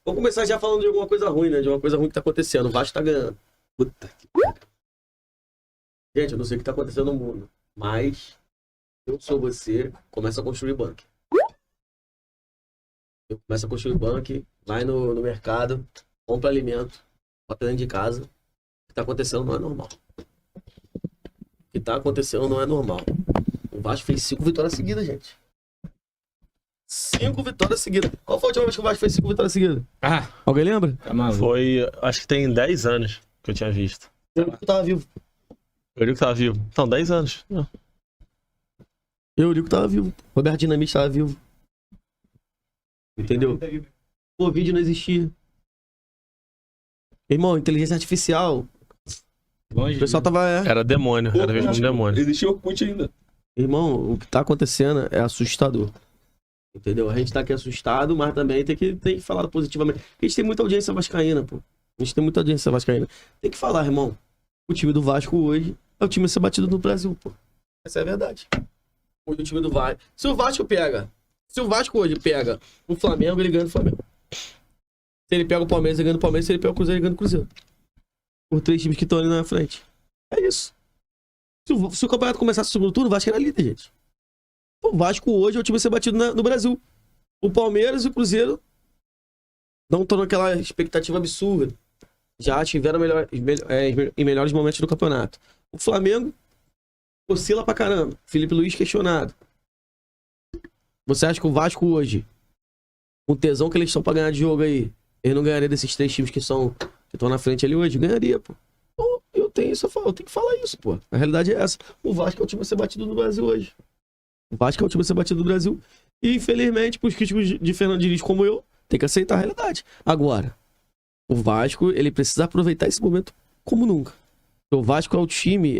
Vamos começar já falando de alguma coisa ruim, né? De uma coisa ruim que tá acontecendo. O Vasco tá ganhando. Puta que pariu. Gente, eu não sei o que tá acontecendo no mundo, mas eu sou você, começa a construir bunker. Eu começo a construir bunker, vai no mercado, compra alimento, bota dentro de casa. O que tá acontecendo não é normal. O que tá acontecendo não é normal. O Vasco fez 5 vitórias seguidas, gente. 5 vitórias seguidas. Qual foi a última vez que o Vasco fez 5 vitórias seguidas? Ah, Alguém lembra? tá maluco. Foi, acho que tem 10 anos que eu tinha visto. Eu tava vivo. Eurico tava vivo. Não, 10 anos. Não. Eurico tava vivo. Roberto Dinamite tava vivo. Entendeu? Covid não existia. Irmão, inteligência artificial. Longe O pessoal tava. Era demônio, era mesmo um demônio. Existe Orkut ainda. Irmão, o que tá acontecendo é assustador. Entendeu? A gente tá aqui assustado, mas também tem que falar positivamente. Porque a gente tem muita audiência vascaína, pô. A gente tem muita audiência vascaína. Tem que falar, irmão. O time do Vasco hoje é o time a ser batido no Brasil, pô. Essa é a verdade. Hoje o time do Vasco. Se o Vasco hoje pega o Flamengo, ele ganha do Flamengo. Se ele pega o Palmeiras, ele ganha do Palmeiras. Se ele pega o Cruzeiro, ele ganha do Cruzeiro. Por 3 times que estão ali na frente. É isso. Se o campeonato começasse no segundo turno, o Vasco era líder, gente. O Vasco hoje é o time a ser batido no Brasil. O Palmeiras e o Cruzeiro não estão naquela expectativa absurda. Já tiveram em melhores momentos do campeonato. O Flamengo oscila pra caramba. Felipe Luiz questionado. Você acha que o Vasco hoje, com o tesão que eles estão pra ganhar de jogo aí, ele não ganharia desses 3 times que estão na frente ali hoje? Ganharia, pô. Então, eu tenho que falar isso, pô. A realidade é essa. O Vasco é o time a ser batido no Brasil hoje. O Vasco é o time a ser batido no Brasil. E, infelizmente, pros críticos de Fernando Diniz como eu, tem que aceitar a realidade. Agora, o Vasco, ele precisa aproveitar esse momento como nunca. O Vasco é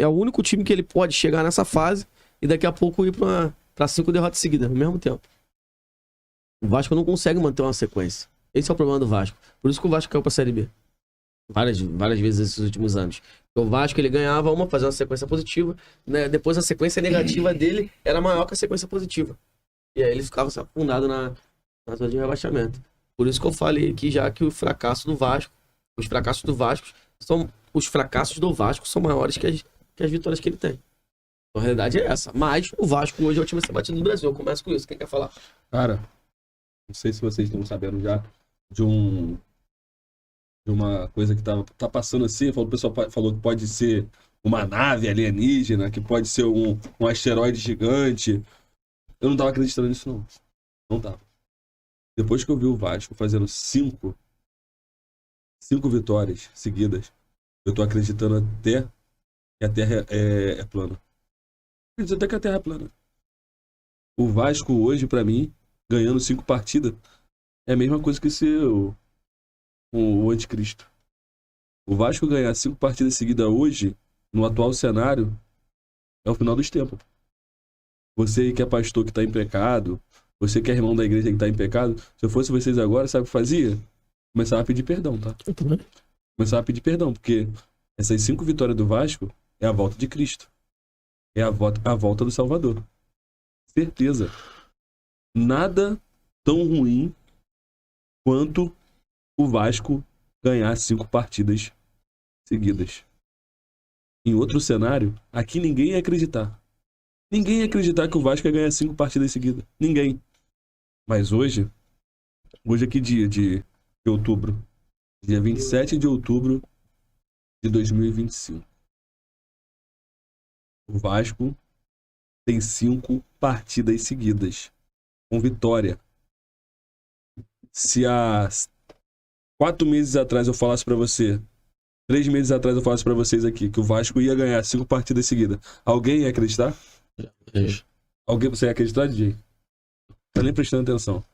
o único time que ele pode chegar nessa fase e daqui a pouco ir pra 5 derrotas seguidas ao mesmo tempo. O Vasco não consegue manter uma sequência. Esse é o problema do Vasco. Por isso que o Vasco caiu pra Série B. Várias vezes nesses últimos anos. O Vasco, ele ganhava uma, fazia uma sequência positiva, né? Depois a sequência negativa dele era maior que a sequência positiva. E aí ele ficava afundado na zona de rebaixamento. Por isso que eu falei aqui já que os fracassos do Vasco são maiores que as vitórias que ele tem. Então, a realidade é essa. Mas o Vasco hoje é o time a ser batido no Brasil. Eu começo com isso. Quem quer falar? Cara, não sei se vocês estão sabendo já de uma coisa que tá passando assim. O pessoal falou que pode ser uma nave alienígena, que pode ser um asteroide gigante. Eu não tava acreditando nisso, não. Não tava. Depois que eu vi o Vasco fazendo 5 vitórias seguidas, eu tô acreditando até que a Terra é plana. Acredito até que a Terra é plana. O Vasco hoje, pra mim, ganhando 5 partidas, é a mesma coisa que ser o anticristo. O Vasco ganhar 5 partidas seguidas hoje, no atual cenário, é o final dos tempos. Você que é pastor que tá em pecado, você que é irmão da igreja que tá em pecado, se eu fosse vocês agora, sabe o que fazia? Começava a pedir perdão, tá? Começava a pedir perdão, porque essas 5 vitórias do Vasco é a volta de Cristo. É a volta do Salvador. Certeza. Nada tão ruim quanto o Vasco ganhar 5 partidas seguidas. Em outro cenário, aqui ninguém ia acreditar. Ninguém ia acreditar que o Vasco ia ganhar 5 partidas seguidas. Ninguém. Mas hoje é que dia de outubro? Dia 27 de outubro de 2025. O Vasco tem 5 partidas seguidas, com vitória. Se há 4 meses atrás eu falasse pra você, 3 meses atrás eu falasse pra vocês aqui, que o Vasco ia ganhar 5 partidas seguidas, alguém ia acreditar? Alguém, você ia acreditar, DJ? Tá nem prestando atenção.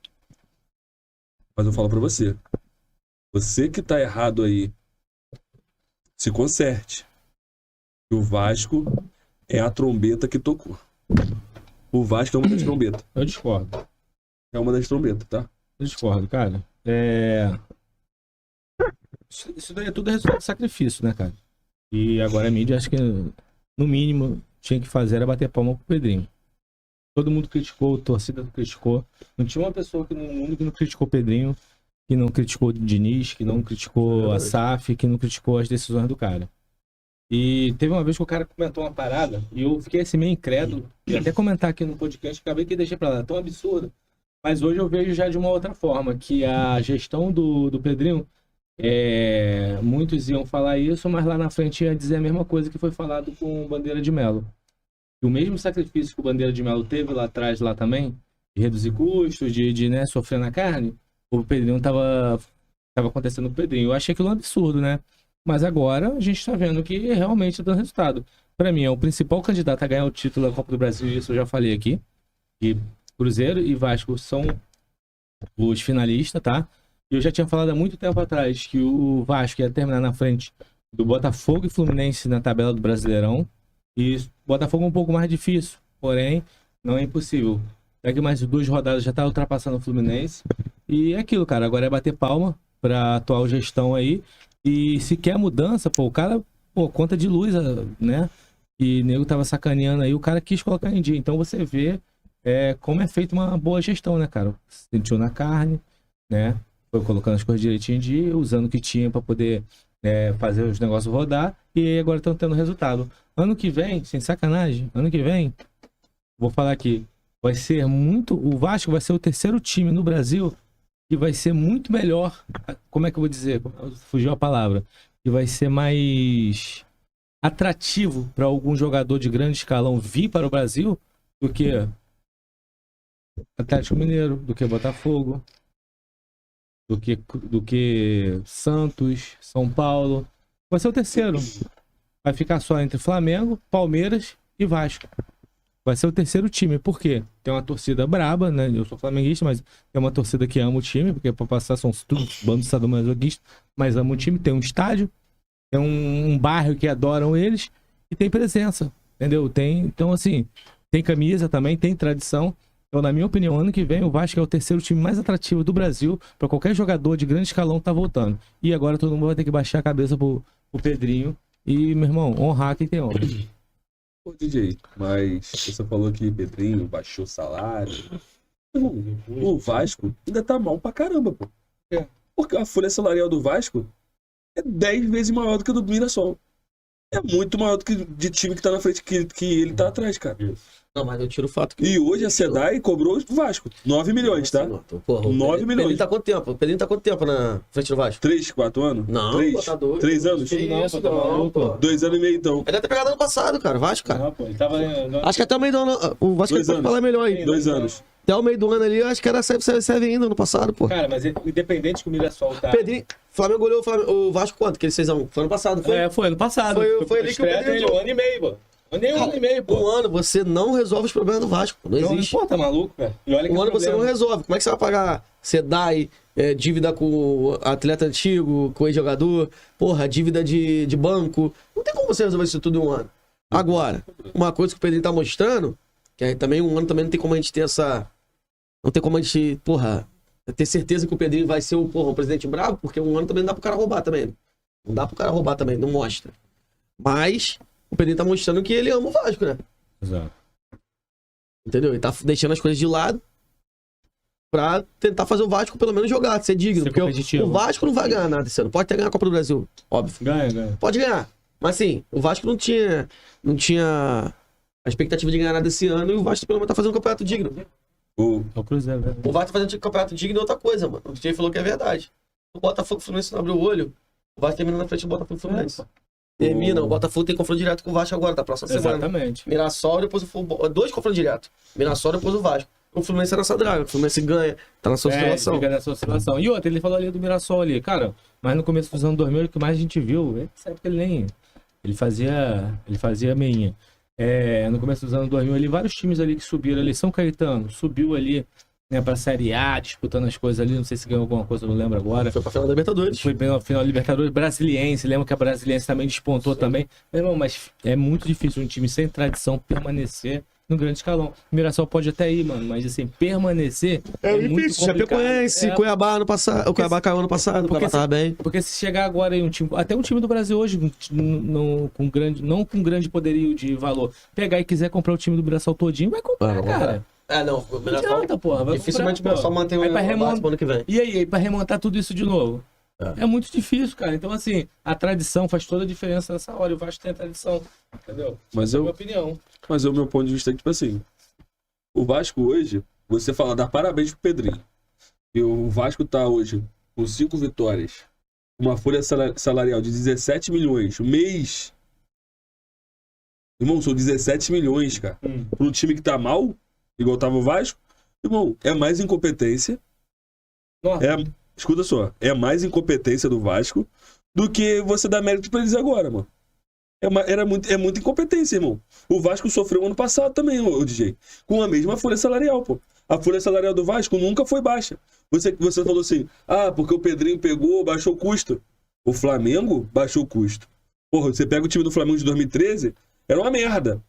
Mas eu falo pra você. Você que tá errado aí, se conserte. O Vasco é a trombeta que tocou. O Vasco é uma das trombetas. Eu discordo. É uma das trombetas, tá? Eu discordo, cara. Isso daí é tudo resultado de sacrifício, né, cara? E agora a mídia, acho que, no mínimo, tinha que fazer era bater palma pro Pedrinho. Todo mundo criticou, a torcida criticou. Não tinha uma pessoa no mundo que não criticou o Pedrinho que não criticou o Diniz, que não criticou a SAF, que não criticou as decisões do cara. E teve uma vez que o cara comentou uma parada e eu fiquei assim meio incrédulo. E até comentar aqui no podcast, acabei que deixei pra lá, tão absurdo. Mas hoje eu vejo já de uma outra forma, que a gestão do Pedrinho, muitos iam falar isso, mas lá na frente ia dizer a mesma coisa que foi falado com o Bandeira de Melo. E o mesmo sacrifício que o Bandeira de Melo teve lá atrás, lá também, de reduzir custos, de né, sofrer na carne, o Pedrinho tava acontecendo com o Pedrinho. Eu achei aquilo um absurdo, né? Mas agora a gente tá vendo que realmente tá dando resultado. Para mim, é o principal candidato a ganhar o título da Copa do Brasil, isso eu já falei aqui. E Cruzeiro e Vasco são os finalistas, tá? Eu já tinha falado há muito tempo atrás que o Vasco ia terminar na frente do Botafogo e Fluminense na tabela do Brasileirão. E o Botafogo é um pouco mais difícil, porém, não é impossível. Daqui mais 2 rodadas já tá ultrapassando o Fluminense. E é aquilo, cara. Agora é bater palma pra atual gestão aí. E se quer mudança, pô, o cara, conta de luz, né? E o nego tava sacaneando aí, o cara quis colocar em dia. Então você vê como é feita uma boa gestão, né, cara? Sentiu na carne, né? Foi colocando as coisas direitinho em dia, usando o que tinha pra poder fazer os negócios rodar. E agora estão tendo resultado. Ano que vem, sem sacanagem, ano que vem, vou falar aqui, vai ser muito... O Vasco vai ser o 3º time no Brasil que vai ser muito melhor, como é que eu vou dizer? Fugiu a palavra. Que vai ser mais atrativo para algum jogador de grande escalão vir para o Brasil do que Atlético Mineiro, do que Botafogo, do que Santos, São Paulo. Vai ser o 3º. Vai ficar só entre Flamengo, Palmeiras e Vasco. Vai ser o 3º time. Por quê? Tem uma torcida braba, né? Eu sou flamenguista, mas tem uma torcida que ama o time, porque para passar são todos bandos sadomasoquistas, mas ama o time. Tem um estádio, tem um bairro que adoram eles e tem presença, entendeu? Então, assim, tem camisa também, tem tradição. Então, na minha opinião, ano que vem o Vasco é o 3º time mais atrativo do Brasil para qualquer jogador de grande escalão tá voltando. E agora todo mundo vai ter que baixar a cabeça pro Pedrinho e, meu irmão, honrar quem tem honra. Pô, DJ, mas você falou que Pedrinho baixou o salário. O Vasco ainda tá mal pra caramba, pô. Porque a folha salarial do Vasco é 10 vezes maior do que a do Mirassol. É muito maior do que de time que tá na frente que ele tá atrás, cara. Não, mas eu tiro o fato que... E hoje a SEDAI cobrou o Vasco 9 milhões, tá? Porra, 9 milhões. Pedrinho tá quanto tempo? O Pedrinho tá quanto tempo na frente do Vasco? 3, 4 anos? Não, 3, tá doido. 3 anos? Isso, não, pô. 2 anos e meio, então. Ele deve ter pegado ano passado, cara. Vasco, cara. Não, pô, ele tava... Acho que até o meio do ano... O Vasco 2 pode anos. falar melhor aí. 2 anos. Até o meio do ano ali, eu acho que era serve ainda no passado, pô. Cara, mas independente que o Mirassol tá... Pedrinho... Flamengo goleou o Vasco quanto? Aquele 6x1? Foi ano passado, foi? Foi ano passado. Foi ali que o Pedrinho... Um ano e meio, pô. Um ano e meio, pô. Um ano você não resolve os problemas do Vasco. Não existe. Pô, tá maluco, cara? E olha que Um ano você não problema. resolve. Como é que você vai pagar SEDAI, dívida com atleta antigo, com ex-jogador, porra, dívida de banco? Não tem como você resolver isso tudo em um ano. Agora, uma coisa que o Pedrinho tá mostrando, que aí também um ano também não tem como a gente ter essa... Não tem como a gente, porra, ter certeza que o Pedrinho vai ser o presidente bravo, porque um ano também não dá pro cara roubar também. Não dá pro cara roubar também, não mostra. Mas o Pedrinho tá mostrando que ele ama o Vasco, né? Exato. Entendeu? Ele tá deixando as coisas de lado pra tentar fazer o Vasco pelo menos jogar, ser digno. Ser Porque competitivo. o Vasco não vai ganhar nada esse ano. Pode até ganhar a Copa do Brasil, óbvio. Ganha. Pode ganhar. Mas assim, o Vasco não tinha a expectativa de ganhar nada esse ano e o Vasco pelo menos tá fazendo um campeonato digno. É o Cruzeiro, né? O Vasco tá fazendo um campeonato digno é outra coisa, mano. O DJ falou que é verdade. O Botafogo e o Fluminense não abriu o olho, o Vasco termina na frente do Botafogo e o Fluminense. Termina, o Botafogo tem confronto direto com o Vasco agora, tá próxima semana. Exatamente. Mirassol, depois o 2 confrontos direto. Mirassol, depois o Vasco. O Fluminense é nessa draga, o Fluminense ganha, tá na sua oscilação. Fica nessa oscilação. E outra, ele falou ali do Mirassol ali, cara, mas no começo dos anos 2000, o que mais a gente viu, essa época ele nem... Ele fazia meinha. No começo dos anos 2000 ali, vários times ali que subiram ali, São Caetano, subiu ali, né, pra Série A, disputando as coisas ali, não sei se ganhou alguma coisa, não lembro agora. Foi pra final da Libertadores. Foi bem no final da Libertadores, Brasiliense, lembra que a Brasiliense também despontou também. Meu irmão, mas é muito difícil um time sem tradição permanecer no grande escalão. O Mirassol pode até ir, mano, mas assim, permanecer é muito complicado. Chapecoense, Cuiabá ano passado, o Cuiabá caiu ano passado, o Cuiabá tava bem. Porque se chegar agora em um time, até um time do Brasil hoje, não com grande poderio de valor, pegar e quiser comprar o time do Mirassol todinho, vai comprar, cara. Não, Não adianta, porra. Vai dificilmente comprar, só manter o Aí pra básico pro ano que vem. E aí, pra remontar tudo isso de novo? É muito difícil, cara. Então, assim, a tradição faz toda a diferença nessa hora. E o Vasco tem a tradição, entendeu? Mas Essa é a minha opinião. Mas o meu ponto de vista é que, tipo assim, o Vasco hoje, você fala, dá parabéns pro Pedrinho. E o Vasco tá hoje com 5 vitórias, uma folha salarial de 17 milhões, mês. Irmão, são 17 milhões, cara. Pra um time que tá mal, igual tava o Vasco, irmão, é mais incompetência. Nossa. Escuta só, é mais incompetência do Vasco do que você dar mérito pra eles agora, mano. É muita incompetência, irmão. O Vasco sofreu ano passado também, o DJ. Com a mesma folha salarial, pô. A folha salarial do Vasco nunca foi baixa. Você falou assim, porque o Pedrinho pegou, baixou o custo. O Flamengo baixou o custo. Porra, você pega o time do Flamengo de 2013, era uma merda.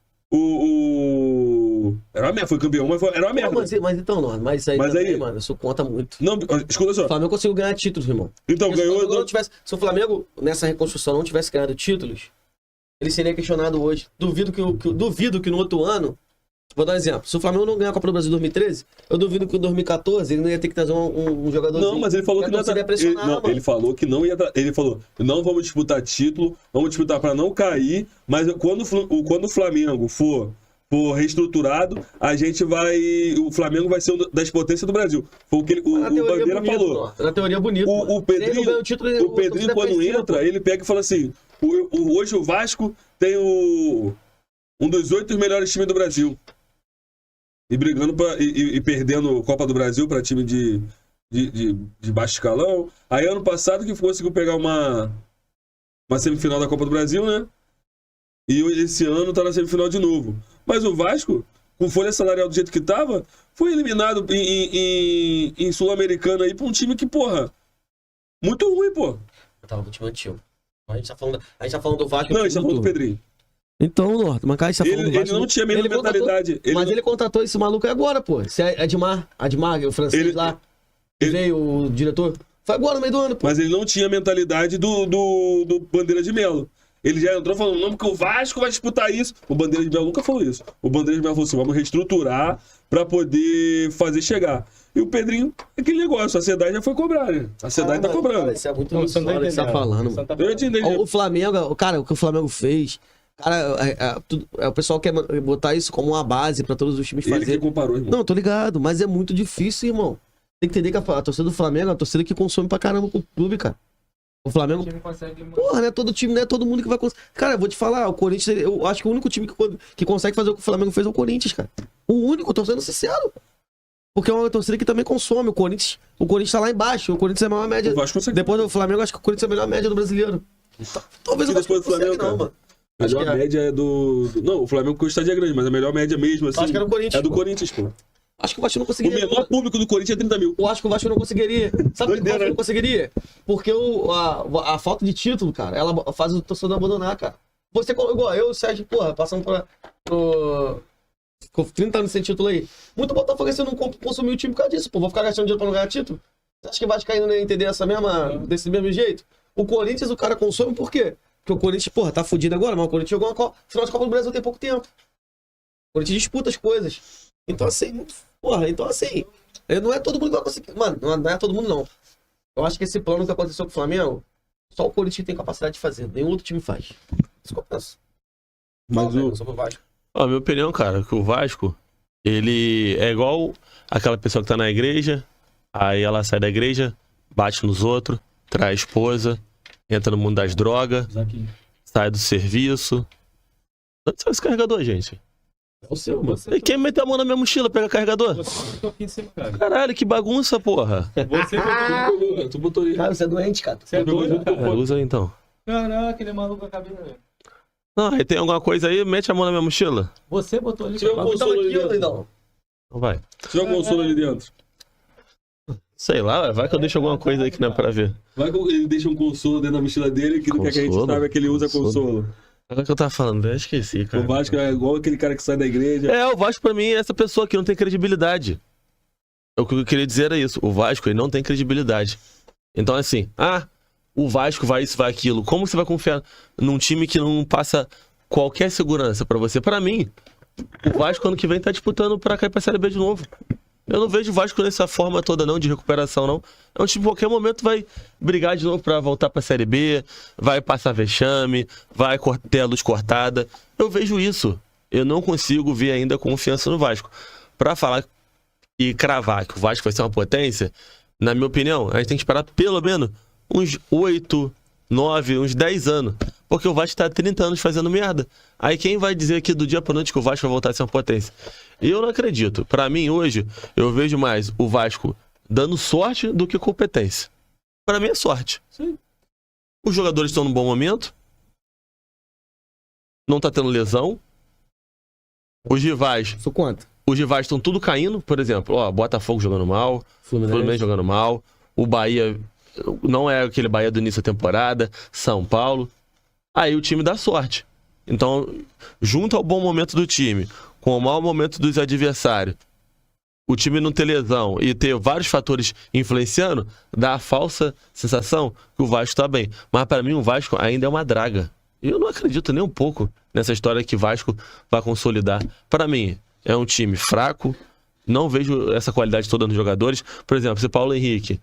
Era uma merda, foi campeão, mas era uma merda. Mas então, não, mas aí também, mano, isso conta muito. Não, escuta só. O Flamengo conseguiu ganhar títulos, irmão. Então, Porque ganhou. se o Flamengo, nessa reconstrução, não tivesse ganhado títulos, ele seria questionado hoje. Duvido que no outro ano. Vou dar um exemplo. Se o Flamengo não ganhar a Copa do Brasil em 2013, eu duvido que em 2014 ele não ia ter que trazer um jogador. Não, mas ele falou que não ia pressionar. Ele falou que não ia. Ele falou: não vamos disputar título, vamos disputar para não cair, mas quando o Flamengo for reestruturado, a gente vai. O Flamengo vai ser uma das potências do Brasil. Foi o que o Bandeira falou. Na teoria bonito. O Pedrinho, quando entra, ele pega e fala assim: hoje o Vasco tem um dos 8 melhores times do Brasil. E brigando e perdendo Copa do Brasil para time de baixo escalão. Aí ano passado que conseguiu pegar uma semifinal da Copa do Brasil, né? E esse ano tá na semifinal de novo. Mas o Vasco, com folha salarial do jeito que tava, foi eliminado em Sul-Americana aí pra um time que, porra, muito ruim, pô. Eu tava no time antigo. A gente tá falando do Vasco. Não, a gente tá falando do Pedrinho. Então, Norte, mas cara, ele não tinha a mesma mentalidade. Ele contratou esse maluco agora, pô. Esse Admar, o francês lá. Veio o diretor. Foi agora, no meio do ano, pô. Mas ele não tinha a mentalidade do Bandeira de Melo. Ele já entrou falando, não, porque o Vasco vai disputar isso. O Bandeira de Melo nunca falou isso. O Bandeira de Melo falou assim, vamos reestruturar pra poder fazer chegar. E o Pedrinho, aquele negócio, a sociedade já foi cobrar, né? A sociedade tá cobrando. Cara, isso é muito você não tá falando, mano. Eu entendi. O Flamengo, cara, o que o Flamengo fez... Cara, o pessoal quer botar isso como uma base pra todos os times fazerem. Ele que comparou, irmão. Não, tô ligado, mas é muito difícil, irmão. Tem que entender que a torcida do Flamengo é uma torcida que consome pra caramba com o clube, cara. O Flamengo... Porra, não é todo time, não é todo mundo que vai conseguir. Cara, eu vou te falar, o Corinthians, eu acho que o único time que consegue fazer o que o Flamengo fez é o Corinthians, cara. O único, tô sendo sincero. Porque é uma torcida que também consome. O Corinthians tá lá embaixo. O Corinthians é a maior média. Depois do Flamengo, acho que o Corinthians é a melhor média do brasileiro. Talvez o Vasco não consiga, não, mano. A melhor média é do... Não, o Flamengo com o estádio é grande, mas a melhor média mesmo, assim... Acho que era o Corinthians, é do Corinthians, pô. Acho que o Vasco não conseguiria. O menor público do Corinthians é 30 mil. Eu acho que o Vasco não conseguiria. Sabe por que o Vasco não conseguiria? Porque a falta de título, cara, ela faz o torcedor abandonar, cara. Você, igual eu e o Sérgio, porra, passamos ficou 30 anos sem título aí. Muito Botafogo você não consumiu o time por causa disso, pô. Vou ficar gastando dinheiro pra não ganhar título? Você acha que vai cair no entender desse mesmo jeito? O Corinthians, o cara consome por quê? Porque o Corinthians, porra, tá fudido agora, mas o Corinthians jogou uma final de Copa do Brasil tem pouco tempo. O Corinthians disputa as coisas. Então, assim, porra, não é todo mundo que vai conseguir. Mano, não é todo mundo, não. Eu acho que esse plano que aconteceu com o Flamengo, só o Corinthians tem capacidade de fazer. Nenhum outro time faz. Isso que eu penso. Mas sobre o Vasco. Ó, minha opinião, cara, que o Vasco, ele é igual aquela pessoa que tá na igreja, aí ela sai da igreja, bate nos outros, trai a esposa, entra no mundo das drogas, sai do serviço. Onde saiu esse carregador, gente? É o seu, mano. E quem meteu a mão na minha mochila pega carregador? Caralho, que bagunça, porra. Tu botou ali. Cara, você é doente, cara. Você é doido? Usa aí, então. Caraca, ele é maluco a cabeça. Não, aí tem alguma coisa aí, mete a mão na minha mochila. Você botou ali. Tira o consolo ali dentro. Não. Não vai. Tira o consolo ali dentro. Sei lá, vai que eu deixo alguma coisa aí que não é pra ver. Vai que ele deixa um consolo dentro da mochila dele que não quer que a gente saiba que ele usa consolo. Agora que eu tava falando, eu esqueci, cara. O Vasco é igual aquele cara que sai da igreja. O Vasco pra mim é essa pessoa que não tem credibilidade. O que eu queria dizer era isso. O Vasco, ele não tem credibilidade. Então, assim, o Vasco vai isso, vai aquilo. Como você vai confiar num time que não passa qualquer segurança pra você? Pra mim, o Vasco ano que vem tá disputando pra cair pra Série B de novo. Eu não vejo o Vasco nessa forma toda não, de recuperação não. É um time que em qualquer momento vai brigar de novo pra voltar pra Série B, vai passar vexame, vai ter a luz cortada. Eu vejo isso. Eu não consigo ver ainda confiança no Vasco. Pra falar e cravar que o Vasco vai ser uma potência, na minha opinião, a gente tem que esperar pelo menos uns 8, 9, uns 10 anos. Porque o Vasco tá há 30 anos fazendo merda. Aí quem vai dizer aqui do dia pra noite que o Vasco vai voltar a ser uma potência? Eu não acredito. Pra mim, hoje, eu vejo mais o Vasco dando sorte do que competência. Pra mim é sorte. Sim. Os jogadores estão num bom momento. Não tá tendo lesão. Os rivais Isso quanto? estão tudo caindo. Por exemplo, ó, Botafogo jogando mal, Fluminense jogando mal, o Bahia não é aquele Bahia do início da temporada, São Paulo. Aí o time dá sorte. Então, junto ao bom momento do time, com o mau momento dos adversários, o time não ter lesão e ter vários fatores influenciando, dá a falsa sensação que o Vasco tá bem. Mas para mim o Vasco ainda é uma draga. Eu não acredito nem um pouco nessa história que o Vasco vai consolidar. Para mim, é um time fraco, não vejo essa qualidade toda nos jogadores. Por exemplo, esse Paulo Henrique.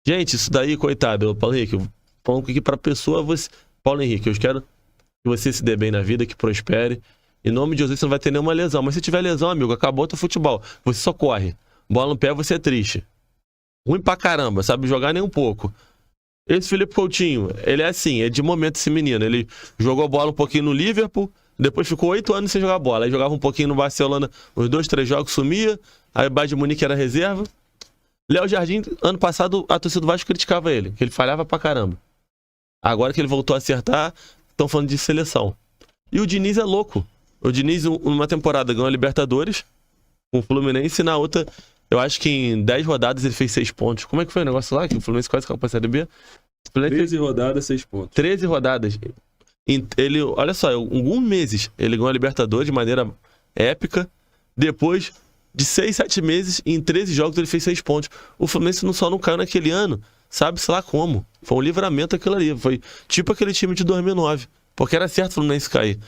Gente, isso daí, coitado, Paulo Henrique, falando aqui pra pessoa, você... Paulo Henrique, eu quero que você se dê bem na vida, que prospere. Em nome de Jesus, você não vai ter nenhuma lesão. Mas se tiver lesão, amigo, acabou o teu futebol. Você só corre. Bola no pé, você é triste. Ruim pra caramba, sabe jogar nem um pouco. Esse Felipe Coutinho, ele é assim, é de momento esse menino. Ele jogou bola um pouquinho no Liverpool, depois ficou 8 anos sem jogar bola. Aí jogava um pouquinho no Barcelona, uns 2, 3 jogos, sumia. Aí o Bayern de Munique era reserva. Léo Jardim, ano passado, a torcida do Vasco criticava ele, que ele falhava pra caramba. Agora que ele voltou a acertar, estão falando de seleção. E o Diniz é louco. O Diniz, numa temporada, ganhou a Libertadores com o Fluminense, e na outra, eu acho que em 10 rodadas ele fez 6 pontos. Como é que foi o negócio lá? Que o Fluminense quase caiu pra Série B? 13 rodadas, 6 pontos. 13 rodadas. Ele, olha só, em alguns meses ele ganhou a Libertadores de maneira épica. Depois de 6, 7 meses, em 13 jogos ele fez 6 pontos. O Fluminense só não caiu naquele ano, sabe-se lá como. Foi um livramento aquilo ali. Foi tipo aquele time de 2009. Porque era certo o Fluminense cair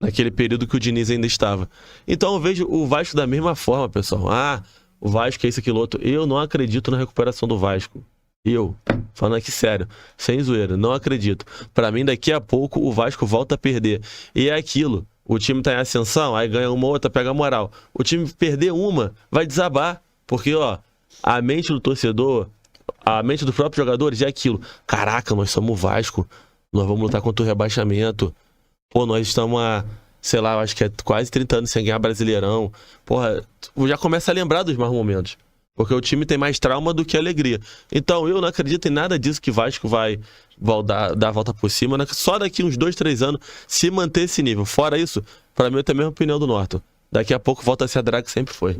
naquele período que o Diniz ainda estava. Então eu vejo o Vasco da mesma forma, pessoal. Ah, o Vasco é isso, aquilo, outro. Eu não acredito na recuperação do Vasco. Eu, falando aqui sério, sem zoeira, não acredito. Pra mim, daqui a pouco, o Vasco volta a perder. E é aquilo, o time tá em ascensão, aí ganha uma outra, pega a moral. O time perder uma, vai desabar. Porque, ó, a mente do torcedor, a mente dos próprios jogadores é aquilo. Caraca, nós somos o Vasco, nós vamos lutar contra o rebaixamento. Pô, nós estamos há, sei lá, acho que é quase 30 anos sem ganhar Brasileirão. Porra, já começa a lembrar dos maus momentos. Porque o time tem mais trauma do que alegria. Então eu não acredito em nada disso que o Vasco vai dar a volta por cima. Só daqui uns 2, 3 anos, se manter esse nível. Fora isso, pra mim eu tenho a mesma opinião do Norton. Daqui a pouco volta a ser a draga que sempre foi.